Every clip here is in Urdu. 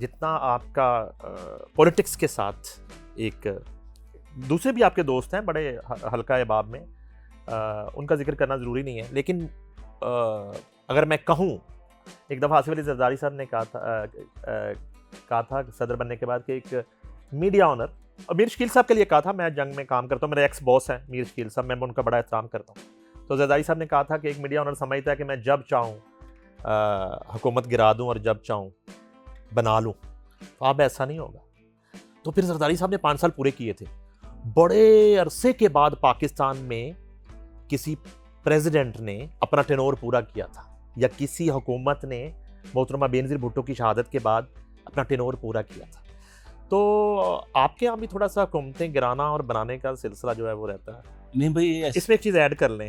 جتنا آپ کا پولیٹکس کے ساتھ ایک دوسرے بھی آپ کے دوست ہیں بڑے حلقہ احباب میں، ان کا ذکر کرنا ضروری نہیں ہے، لیکن اگر میں کہوں، ایک دفعہ آصف علی زرداری صاحب نے کہا تھا صدر بننے کے بعد کہ ایک میڈیا آنر، اور میر شکیل صاحب کے لیے کہا تھا، میں جنگ میں کام کرتا ہوں، میرے ایکس باس ہیں میر شکیل صاحب، میں ان کا بڑا احترام کرتا ہوں، تو زرداری صاحب نے کہا تھا کہ ایک میڈیا آنر سمجھتا ہے کہ میں جب چاہوں حکومت گرا دوں اور جب چاہوں بنا لوں، تو اب ایسا نہیں ہوگا۔ تو پھر زرداری صاحب نے 5 سال پورے کیے تھے، بڑے عرصے کے بعد پاکستان میں کسی پریزیڈنٹ نے اپنا ٹینور پورا کیا تھا، یا کسی حکومت نے محترمہ بینظیر بھٹو کی شہادت کے بعد اپنا ٹینور پورا کیا تھا۔ تو آپ کے یہاں بھی تھوڑا سا حکومتیں گرانا اور بنانے کا سلسلہ جو ہے وہ رہتا ہے؟ نہیں بھائی، اس میں ایک چیز ایڈ کر لیں،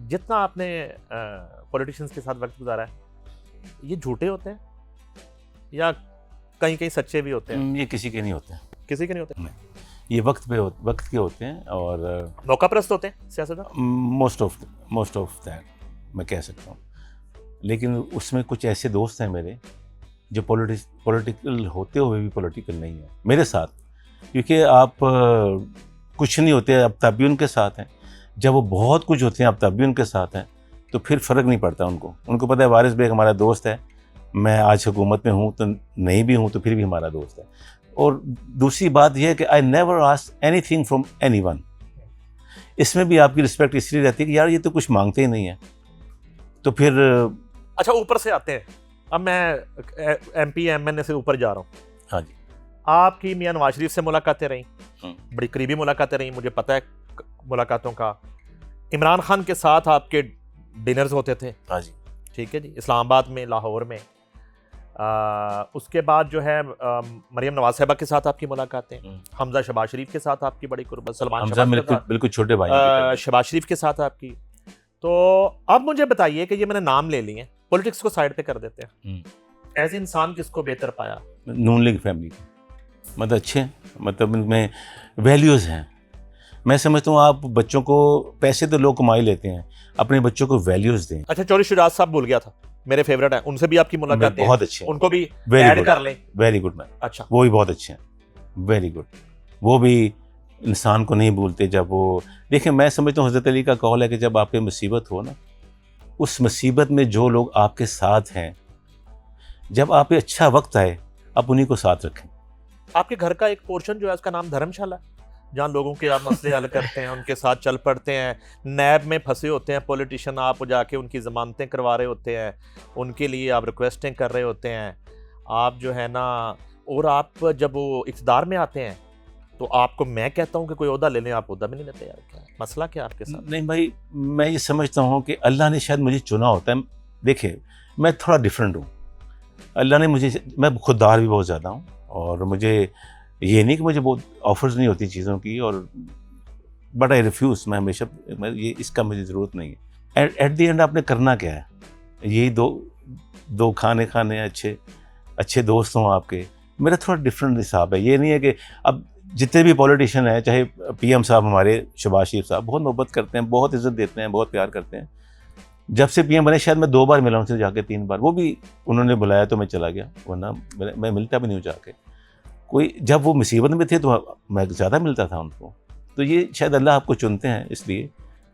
جتنا آپ نے پولیٹیشینز کے ساتھ وقت گزارا ہے، یہ جھوٹے ہوتے ہیں یا کہیں کہیں سچے بھی ہوتے ہیں؟ یہ کسی کے نہیں ہوتے ہیں، کسی کے نہیں ہوتے؟ یہ وقت کے ہوتے ہیں، اور موقع پرست ہوتے ہیں سیاستدان، موسٹ آف دیٹ میں کہہ سکتا ہوں۔ لیکن اس میں کچھ ایسے دوست ہیں میرے جو پولیٹیکل ہوتے ہوئے بھی پولیٹیکل نہیں ہیں میرے ساتھ، کیونکہ آپ کچھ نہیں ہوتے اب تب بھی ان کے ساتھ ہیں، جب وہ بہت کچھ ہوتے ہیں اب تب بھی ان کے ساتھ ہیں، تو پھر فرق نہیں پڑتا ان کو پتہ ہے وارث بیگ ہمارا دوست ہے، میں آج حکومت میں ہوں تو نہیں بھی ہوں تو پھر بھی ہمارا دوست ہے۔ اور دوسری بات یہ ہے کہ I never ask anything from anyone, اس میں بھی آپ کی رسپیکٹ اس لیے رہتی ہے کہ یار یہ تو کچھ مانگتے ہی نہیں ہیں، تو پھر اچھا اوپر سے آتے ہیں، اب میں ایم پی ایم این اے سے اوپر جا رہا ہوں۔ ہاں جی، آپ کی میاں نواز شریف سے ملاقاتیں رہیں، بڑی قریبی ملاقاتیں رہیں، مجھے پتہ ہے ملاقاتوں کا۔ عمران خان کے ساتھ آپ کے ڈنرز ہوتے تھے، ہاں جی، ٹھیک ہے جی، اسلام آباد میں، لاہور میں۔ اس کے بعد جو ہے مریم نواز صاحبہ کے ساتھ آپ کی ملاقاتیں، حمزہ شہباز شریف کے ساتھ آپ کی بڑی قربت، سلمان حمزہ بالکل چھوٹے بھائی، شہباز شریف کے ساتھ آپ کی۔ تو اب مجھے بتائیے کہ یہ میں نے نام لے لیے ہیں، پولیٹکس کو سائڈ پہ کر دیتے ہیں، ایز انسان کس کو بہتر پایا؟ نون لیگ فیملی مطلب اچھے، مطلب ان میں ویلیوز ہیں۔ میں سمجھتا ہوں آپ بچوں کو، پیسے تو لوگ کما ہی لیتے ہیں، اپنے بچوں کو ویلیوز دیں۔ اچھا چوری شجاعت صاحب بھول گیا تھا، میرے فیورٹ ہیں، ان سے بھی آپ کی ملاقات بہت اچھے ہیں، ان کو بھی ویری ایڈ گڈ، کر لیں۔ ویری گڈ مین، اچھا، وہ بھی بہت اچھے ہیں، ویری گڈ۔ وہ بھی انسان کو نہیں بھولتے جب وہ دیکھیں، میں سمجھتا ہوں حضرت علی کا قول ہے کہ جب آپ پہ مصیبت ہو نا، اس مصیبت میں جو لوگ آپ کے ساتھ ہیں، جب آپ پہ اچھا وقت آئے آپ انہیں کو ساتھ رکھیں۔ آپ کے گھر کا ایک پورشن جو ہے اس کا نام دھرم شالہ ہے، جہاں لوگوں کے آپ مسئلے حل کرتے ہیں، ان کے ساتھ چل پڑتے ہیں، نیب میں پھنسے ہوتے ہیں پولیٹیشین، آپ جا کے ان کی ضمانتیں کروا رہے ہوتے ہیں، ان کے لیے آپ ریکویسٹیں کر رہے ہوتے ہیں، آپ جو ہے نا، اور آپ جب وہ اقتدار میں آتے ہیں تو آپ کو میں کہتا ہوں کہ کوئی عہدہ لے لیں، آپ عہدہ بھی نہیں لیتے، یار کیا مسئلہ کیا آپ کے ساتھ؟ نہیں بھائی، میں یہ سمجھتا ہوں کہ اللہ نے شاید مجھے چنا ہوتا ہے۔ دیکھیں میں تھوڑا ڈیفرنٹ ہوں، اللہ نے مجھے، میں خوددار بھی بہت زیادہ ہوں، اور مجھے یہ نہیں کہ مجھے بہت آفرز نہیں ہوتی چیزوں کی، اور بٹ آئی ریفیوز، میں ہمیشہ یہ اس کا مجھے ضرورت نہیں ہے۔ ایٹ دی اینڈ آپ نے کرنا کیا ہے؟ یہی دو کھانے اچھے دوست ہوں آپ کے۔ میرا تھوڑا ڈفرینٹ حساب ہے، یہ نہیں ہے کہ اب جتنے بھی پولیٹیشین ہیں، چاہے پی ایم صاحب ہمارے شہباز شریف صاحب بہت محبت کرتے ہیں، بہت عزت دیتے ہیں، بہت پیار کرتے ہیں۔ جب سے پی ایم بنے شاید میں 2 بار ملا ان سے جا کے، 3 بار، وہ بھی انہوں نے بلایا تو میں چلا گیا، ورنہ میں ملتا بھی نہیں جا کے۔ کوئی جب وہ مصیبت میں تھے تو میں زیادہ ملتا تھا ان کو، تو یہ شاید اللہ آپ کو چنتے ہیں اس لیے۔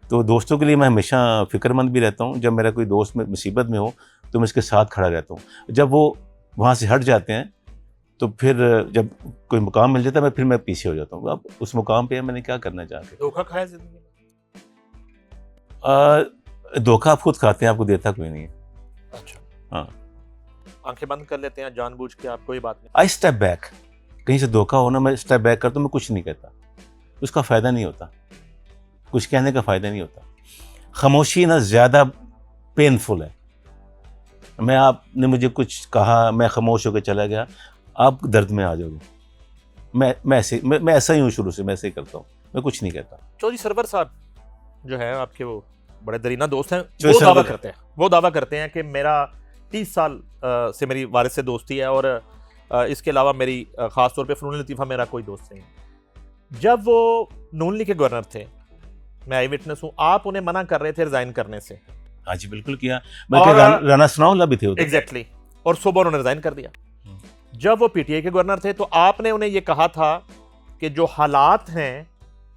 تو دوستوں کے لیے میں ہمیشہ فکر مند بھی رہتا ہوں، جب میرا کوئی دوست مصیبت میں ہو تو میں اس کے ساتھ کھڑا رہتا ہوں، جب وہ وہاں سے ہٹ جاتے ہیں تو پھر جب کوئی مقام مل جاتا ہے پھر میں پیچھے ہو جاتا ہوں۔ اب اس مقام پہ میں نے کیا کرنا چاہ کے؟ دھوکہ کھایا زندگی میں؟ دھوکہ آپ خود کھاتے ہیں، آپ کو دیتا کوئی نہیں ہے۔ اچھا، ہاں، آنکھیں بند کر لیتے ہیں جان بوجھ کے، آپ کوئی بات نہیں؟ آئی اسٹیپ بیک، کہیں سے دھوکہ ہونا، میں اسٹیپ بیک کرتا ہوں، میں کچھ نہیں کہتا، اس کا فائدہ نہیں ہوتا، کچھ کہنے کا فائدہ نہیں ہوتا۔ خاموشی نہ زیادہ پینفل ہے۔ میں آپ نے مجھے کچھ کہا، میں خاموش ہو کے چلا گیا، آپ درد میں آ جاؤ گے۔ میں ایسا ہی ہوں، شروع سے میں ایسے ہی کرتا ہوں، میں کچھ نہیں کہتا۔ چودھری سرور صاحب جو ہے آپ کے، وہ بڑے درینہ دوست ہیں، چودھری وہ سرور دعویٰ کرتے ہیں کہ میرا 30 سال سے میری والد سے دوستی ہے، اور اس کے علاوہ میری خاص طور پہ فنون لطیفہ میرا کوئی دوست نہیں ہے۔ جب وہ نون لیگ کے گورنر تھے، میں آئی وٹنس ہوں، آپ انہیں منع کر رہے تھے ریزائن کرنے سے۔ ہاں جی بالکل کیا، میں رانا ثناء اللہ بھی تھے ایگزیکٹلی، اور صبح انہوں نے ریزائن کر دیا۔ جب وہ پی ٹی آئی کے گورنر تھے تو آپ نے انہیں یہ کہا تھا کہ جو حالات ہیں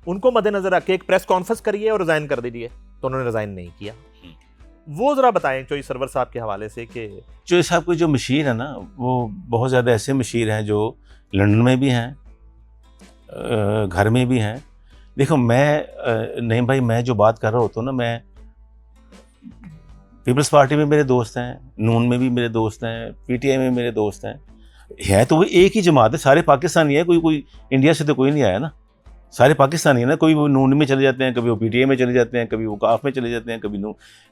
ان کو مد نظر رکھ کے ایک پریس کانفرنس کریے اور ریزائن کر دیجیے، تو انہوں نے ریزائن نہیں کیا. وہ ذرا بتائیں چوئی سرور صاحب کے حوالے سے کہ چوئی صاحب کی جو مشیر ہے نا، وہ بہت زیادہ ایسے مشیر ہیں جو لنڈن میں بھی ہیں، گھر میں بھی ہیں. دیکھو میں نہیں بھائی، میں جو بات کر رہا ہوتا ہوں نا، میں پیپلز پارٹی میں میرے دوست ہیں، نون میں بھی میرے دوست ہیں، پی ٹی آئی میں میرے دوست ہیں. ہے تو وہ ایک ہی جماعت ہے، سارے پاکستانی ہیں، کوئی انڈیا سے تو کوئی نہیں آیا نا، سارے پاکستانی ہیں نا. کوئی وہ نون میں چلے جاتے ہیں، کبھی وہ پی ٹی آئی میں چلے جاتے ہیں، کبھی وہ کاف میں چلے جاتے ہیں،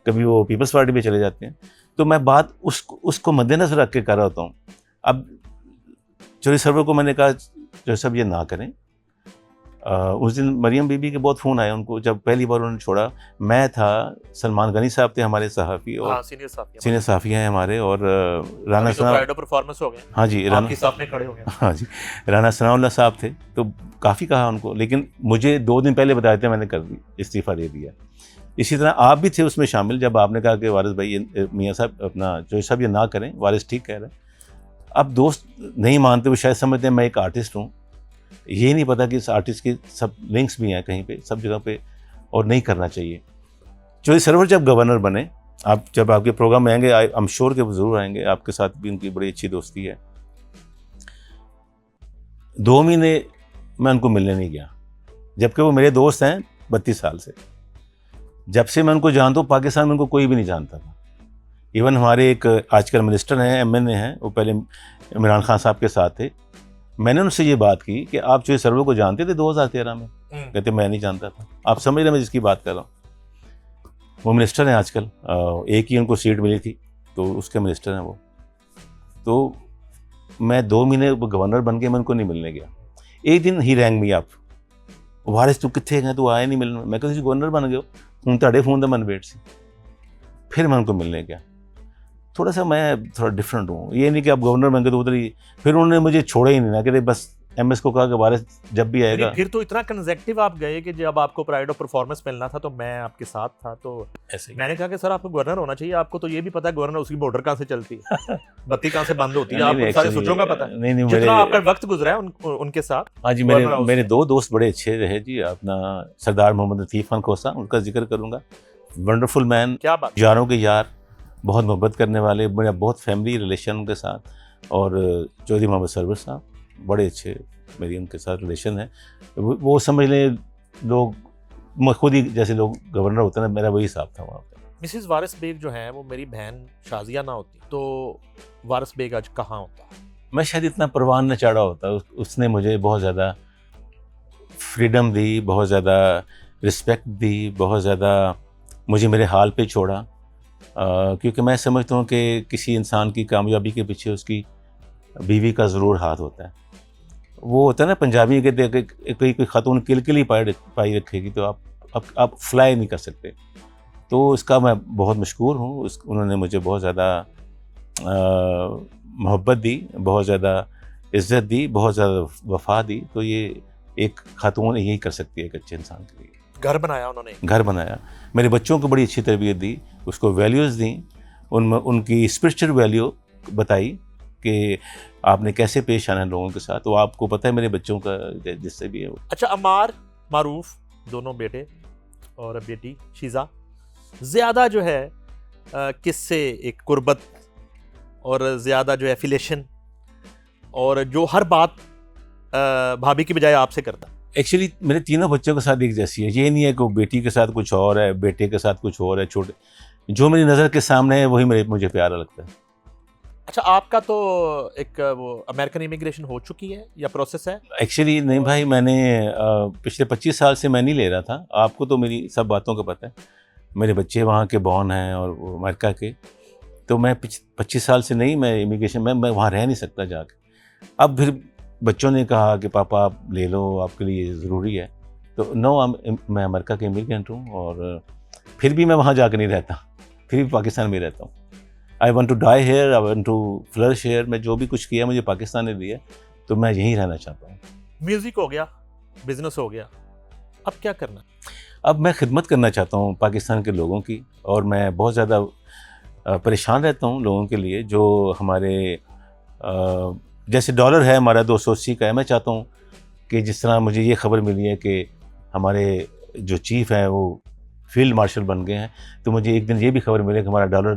کبھی وہ پیپلز پارٹی میں چلے جاتے ہیں. تو میں بات اس کو مد نظر رکھ کے کر رہا ہوتا ہوں. اب چوری سرور کو میں نے کہا جو سب یہ نہ کریں. اس دن مریم بی بی کے بہت فون آئے ان کو جب پہلی بار انہوں نے چھوڑا. میں تھا، سلمان غنی صاحب تھے ہمارے صحافی، اور سینئر صحافی ہیں ہمارے، اور رانا پرفارمنس ہو گیا. ہاں جی، رانا ہاں جی، رانا ثناء اللہ صاحب تھے. تو کافی کہا ان کو، لیکن مجھے 2 دن پہلے بتایا تھا، میں نے کر دی، استعفیٰ دے دیا. اسی طرح آپ بھی تھے اس میں شامل جب آپ نے کہا کہ وارث بھائی، میاں صاحب اپنا جو صاحب یہ نہ کریں، وارث ٹھیک کہہ رہے ہیں. اب دوست نہیں مانتے، وہ شاید سمجھتے ہیں میں ایک آرٹسٹ ہوں. یہ نہیں پتا کہ اس آرٹسٹ کی سب لنکس بھی ہیں کہیں پہ، سب جگہ پہ، اور نہیں کرنا چاہیے. چوہدری سرور جب گورنر بنے، جب آپ کے پروگرام میں آئیں گے، ایم شور کہ وہ ضرور آئیں گے، آپ کے ساتھ بھی ان کی بڑی اچھی دوستی ہے. 2 مہینے میں ان کو ملنے نہیں گیا، جبکہ وہ میرے دوست ہیں 32 سال سے. جب سے میں ان کو جانتا ہوں، پاکستان میں ان کو کوئی بھی نہیں جانتا تھا. ایون ہمارے ایک آج کل منسٹر ہیں، ایم این اے ہیں، وہ پہلے عمران خان صاحب کے ساتھ تھے. میں نے ان سے یہ بات کی کہ آپ چوہدری سرور کو جانتے تھے 2013 میں؟ کہتے میں نہیں جانتا تھا. آپ سمجھ رہے میں جس کی بات کر رہا ہوں. وہ منسٹر ہیں آج کل، ایک ہی ان کو سیٹ ملی تھی تو اس کے منسٹر ہیں وہ. تو میں 2 مہینے گورنر بن کے میں ان کو نہیں ملنے گیا. ایک دن ہی رینگ می اپ، وارث تو کتنے گئے، تو آئے نہیں ملنے. میں کہا گورنر بن گئے ہوں، تاڑے فون دا من ویٹ سی. پھر میں ان کو ملنے گیا. میں تھوڑا ڈفرینٹ ہوں. یہ نہیں کہ آپ گورنر بن گئے تو ادھر ہی. پھر انہوں نے مجھے چھوڑا ہی نہیں نا، کہ بس ایم ایس کو کہا کہ وارث جب بھی آئے گا. پھر تو اتنا کنزیکٹو آپ گئے کہ جب آپ کو پرائڈ آف پرفارمنس ملنا تھا تو میں آپ کے ساتھ تھا. تو میں نے کہا کہ سر آپ کو گورنر ہونا چاہیے، آپ کو تو یہ بھی پتا ہے گورنر اس کی بارڈر کہاں سے چلتی ہے، بتی کہاں سے بند ہوتی ہے، آپ کو سارے سوچوں کا پتا ہے. نہیں، جتنا آپ کا وقت گزرا ہے ان کے ساتھ. ہاں جی، میرے 2 دوست بڑے اچھے رہے جی. اپنا سردار محمد لطیف خان کھوسہ، ان کا ذکر کروں گا، ونڈرفل مین، کیا بات، یاروں کے یار، بہت محبت کرنے والے، میرا بہت فیملی ریلیشن ان کے ساتھ. اور چودھری محمد سرور صاحب بڑے اچھے، میری ان کے ساتھ ریلیشن ہے. وہ سمجھ لیں لوگ خود ہی جیسے لوگ گورنر ہوتے ہیں، میرا وہی حساب تھا وہاں پہ. مسز وارث بیگ جو ہیں وہ میری بہن شازیہ نہ ہوتی تو وارث بیگ آج کہاں ہوتا؟ میں شاید اتنا پروان نہ چڑھا ہوتا. اس نے مجھے بہت زیادہ فریڈم دی، بہت زیادہ رسپیکٹ دی، بہت زیادہ مجھے میرے حال پہ چھوڑا. کیونکہ میں سمجھتا ہوں کہ کسی انسان کی کامیابی کے پیچھے اس کی بیوی کا ضرور ہاتھ ہوتا ہے. وہ ہوتا ہے نا، پنجابی کہتے ہیں کہ کوئی خاتون کل ہی پائی رکھے گی تو آپ فلائی نہیں کر سکتے. تو اس کا میں بہت مشکور ہوں. انہوں نے مجھے بہت زیادہ محبت دی، بہت زیادہ عزت دی، بہت زیادہ وفا دی. تو یہ ایک خاتون یہی کر سکتی ہے ایک اچھے انسان کے لیے. گھر بنایا انہوں نے، گھر بنایا. میرے بچوں کو بڑی اچھی تربیت دی، اس کو ویلیوز دیں، ان کی اسپرچل ویلیو بتائی کہ آپ نے کیسے پیش آنا ہے لوگوں کے ساتھ. وہ آپ کو پتہ ہے میرے بچوں کا جس سے بھی ہے. اچھا، عمار، معروف، دونوں بیٹے اور بیٹی شیزا، زیادہ جو ہے کس سے ایک قربت اور زیادہ جو ہے ایفیلیشن، اور جو ہر بات بھابھی کی بجائے آپ سے کرتا؟ ایکچولی میرے تینوں بچوں کے ساتھ ایک جیسی ہے. یہ نہیں ہے کہ بیٹی کے ساتھ کچھ اور ہے، بیٹے کے ساتھ کچھ اور ہے. چھوٹے جو میری نظر کے سامنے ہے وہی مجھے پیارا لگتا ہے. اچھا، آپ کا تو ایک وہ امریکن امیگریشن ہو چکی ہے یا پروسیس ہے؟ ایکچولی نہیں بھائی، میں نے پچھلے 25 سال سے میں نہیں لے رہا تھا. آپ کو تو میری سب باتوں کا پتہ ہے. میرے بچے وہاں کے بورن ہیں اور وہ امریکہ کے. تو میں 25 سال سے نہیں، میں امیگریشن میں وہاں رہ نہیں سکتا جا کے. اب پھر بچوں نے کہا کہ پاپا آپ لے لو، آپ کے لیے ضروری ہے. تو میں امریکہ کے امیگرینٹ ہوں، اور پھر بھی میں وہاں جا کے نہیں رہتا، پھر بھی پاکستان میں رہتا ہوں. I want to die here, I want to flourish here. میں جو بھی کچھ کیا مجھے پاکستان نے دیا، تو میں یہیں رہنا چاہتا ہوں. میوزک ہو گیا، بزنس ہو گیا، اب کیا کرنا؟ اب میں خدمت کرنا چاہتا ہوں پاکستان کے لوگوں کی. اور میں بہت زیادہ پریشان رہتا ہوں لوگوں کے لیے جو ہمارے جیسے ڈالر ہے ہمارا 280 کا ہے، میں چاہتا ہوں کہ جس طرح مجھے یہ خبر ملی ہے کہ ہمارے جو چیف ہیں وہ فیلڈ مارشل بن گئے ہیں، تو مجھے ایک دن یہ بھی خبر ملی کہ ہمارا ڈالر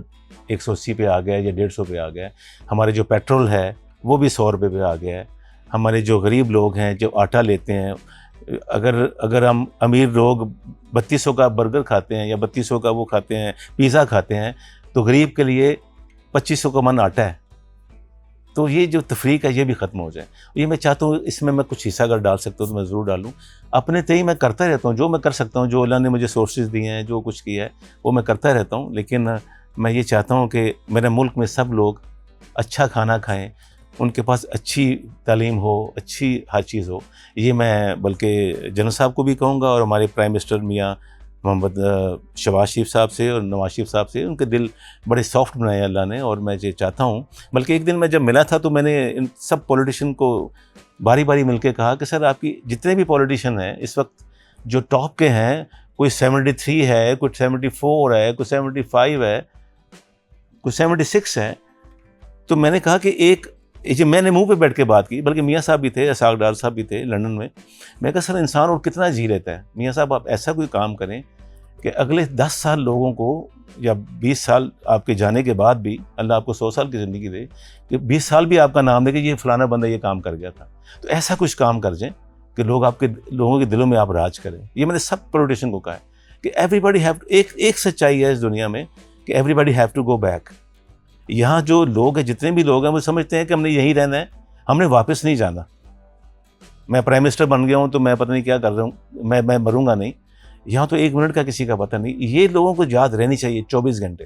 180 پہ آ گیا ہے یا 150 پہ آ گیا ہے. ہمارے جو پیٹرول ہے وہ بھی 100 روپے پہ آ گیا ہے. ہمارے جو غریب لوگ ہیں جو آٹا لیتے ہیں، اگر ہم امیر لوگ 3200 کا برگر کھاتے ہیں یا 3200 کا وہ کھاتے ہیں، پیزا کھاتے ہیں، تو غریب کے لیے 2500 کا من آٹا ہے. تو یہ جو تفریق ہے یہ بھی ختم ہو جائے. یہ میں چاہتا ہوں اس میں کچھ حصہ اگر ڈال سکتا ہوں تو میں ضرور ڈالوں. اپنے تئیں میں کرتا رہتا ہوں جو میں کر سکتا ہوں، جو اللہ نے مجھے سورسز دیے ہیں، جو کچھ کیا ہے وہ میں کرتا رہتا ہوں. لیکن میں یہ چاہتا ہوں کہ میرے ملک میں سب لوگ اچھا کھانا کھائیں، ان کے پاس اچھی تعلیم ہو، اچھی ہر چیز ہو. یہ میں بلکہ جنرل صاحب کو بھی کہوں گا اور ہمارے پرائم منسٹر میاں محمد شہباز شریف صاحب سے اور نواز شریف صاحب سے، ان کے دل بڑے سافٹ بنائے اللہ نے. اور میں یہ چاہتا ہوں، بلکہ ایک دن میں جب ملا تھا تو میں نے ان سب پولیٹیشین کو باری باری مل کے کہا کہ سر آپ کی جتنے بھی پولیٹیشین ہیں اس وقت جو ٹاپ کے ہیں، کوئی 73 ہے، کوئی 74 ہے، کوئی 75 ہے، کوئی 76 ہے. تو میں نے کہا کہ یہ میں نے منہ پہ بیٹھ کے بات کی، بلکہ میاں صاحب بھی تھے، اسحاق ڈار صاحب بھی تھے لندن میں. میں کہا سر انسان اور کتنا جی لیتا ہے، میاں صاحب آپ ایسا کوئی کام کریں کہ اگلے 10 سال لوگوں کو یا 20 سال آپ کے جانے کے بعد بھی اللہ آپ کو 100 سال کی زندگی دے، کہ 20 سال بھی آپ کا نام دے کہ یہ فلانا بندہ یہ کام کر گیا تھا. تو ایسا کچھ کام کر جائیں کہ لوگوں کے دلوں میں آپ راج کریں. یہ میں نے سب پولیٹیشین کو کہا ہے کہ ایوری باڈی ہیو ایک سچائی ہے اس دنیا میں کہ everybody have to go back. یہاں جو لوگ ہیں، جتنے بھی لوگ ہیں، وہ سمجھتے ہیں کہ ہم نے یہیں رہنا ہے، ہم نے واپس نہیں جانا. میں پرائم منسٹر بن گیا ہوں تو میں پتہ نہیں کیا کر رہا ہوں، میں مروں گا نہیں. یہاں تو 1 منٹ کا کسی کا پتہ نہیں. یہ لوگوں کو یاد رہنی چاہیے 24 گھنٹے.